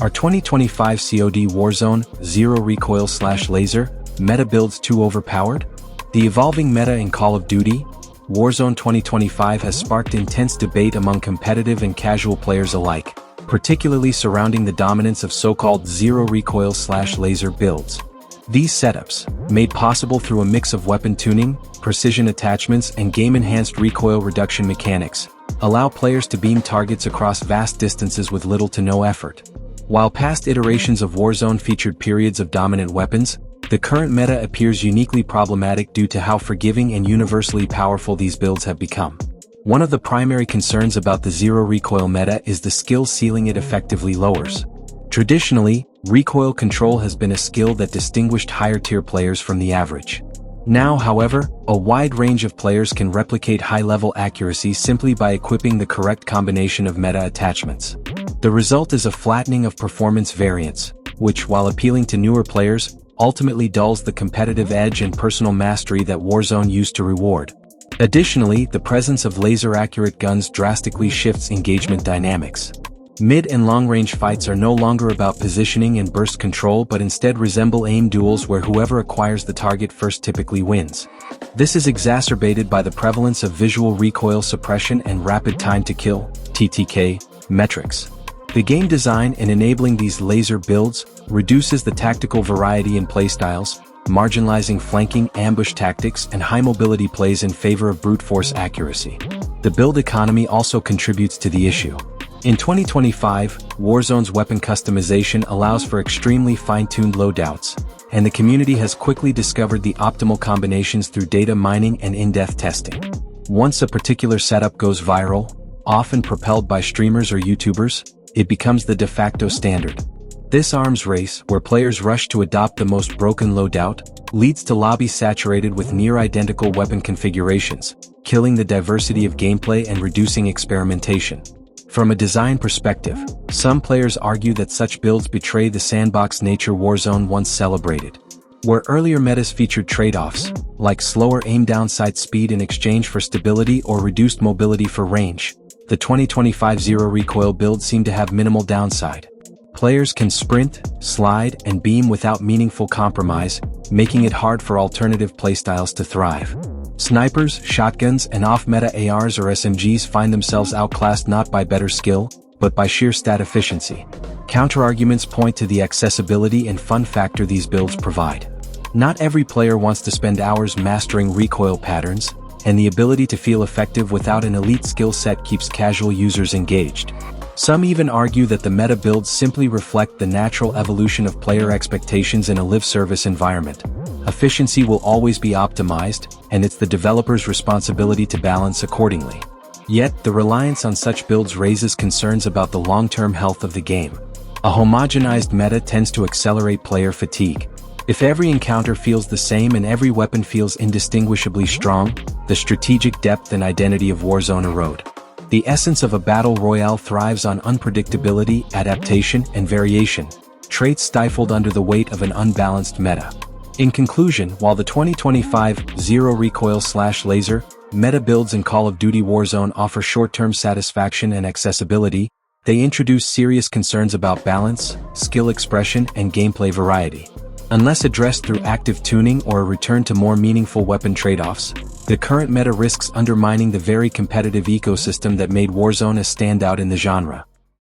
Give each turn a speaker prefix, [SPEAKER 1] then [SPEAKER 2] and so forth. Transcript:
[SPEAKER 1] Are 2025 COD Warzone, Zero-Recoil/Laser, meta builds too overpowered? The evolving meta in Call of Duty, Warzone 2025 has sparked intense debate among competitive and casual players alike, particularly surrounding the dominance of so-called Zero-Recoil/Laser builds. These setups, made possible through a mix of weapon tuning, precision attachments, and game-enhanced recoil reduction mechanics, allow players to beam targets across vast distances with little to no effort. While past iterations of Warzone featured periods of dominant weapons, the current meta appears uniquely problematic due to how forgiving and universally powerful these builds have become. One of the primary concerns about the Zero-Recoil meta is the skill ceiling it effectively lowers. Traditionally, recoil control has been a skill that distinguished higher-tier players from the average. Now, however, a wide range of players can replicate high-level accuracy simply by equipping the correct combination of meta attachments. The result is a flattening of performance variance, which, while appealing to newer players, ultimately dulls the competitive edge and personal mastery that Warzone used to reward. Additionally, the presence of laser-accurate guns drastically shifts engagement dynamics. Mid- and long-range fights are no longer about positioning and burst control but instead resemble aim duels where whoever acquires the target first typically wins. This is exacerbated by the prevalence of visual recoil suppression and rapid time to kill (TTK) metrics. The game design in enabling these laser builds reduces the tactical variety in playstyles, marginalizing flanking, ambush tactics, and high-mobility plays in favor of brute force accuracy. The build economy also contributes to the issue. In 2025, Warzone's weapon customization allows for extremely fine-tuned loadouts, and the community has quickly discovered the optimal combinations through data mining and in-depth testing. Once a particular setup goes viral, often propelled by streamers or YouTubers, it becomes the de facto standard. This arms race, where players rush to adopt the most broken loadout, leads to lobbies saturated with near-identical weapon configurations, killing the diversity of gameplay and reducing experimentation. From a design perspective, some players argue that such builds betray the sandbox nature Warzone once celebrated. Where earlier metas featured trade-offs, like slower aim downside speed in exchange for stability or reduced mobility for range, the 2025 Zero-Recoil builds seem to have minimal downside. Players can sprint, slide, and beam without meaningful compromise, making it hard for alternative playstyles to thrive. Snipers, shotguns, and off-meta ARs or SMGs find themselves outclassed not by better skill, but by sheer stat efficiency. Counterarguments point to the accessibility and fun factor these builds provide. Not every player wants to spend hours mastering recoil patterns, and the ability to feel effective without an elite skill set keeps casual users engaged. Some even argue that the meta builds simply reflect the natural evolution of player expectations in a live-service environment. Efficiency will always be optimized, and it's the developer's responsibility to balance accordingly. Yet, the reliance on such builds raises concerns about the long-term health of the game. A homogenized meta tends to accelerate player fatigue. If every encounter feels the same and every weapon feels indistinguishably strong, the strategic depth and identity of Warzone erode. The essence of a battle royale thrives on unpredictability, adaptation, and variation, traits stifled under the weight of an unbalanced meta. In conclusion, while the 2025 Zero-Recoil/Laser meta builds in Call of Duty Warzone offer short-term satisfaction and accessibility, they introduce serious concerns about balance, skill expression, and gameplay variety. Unless addressed through active tuning or a return to more meaningful weapon trade-offs, the current meta risks undermining the very competitive ecosystem that made Warzone a standout in the genre.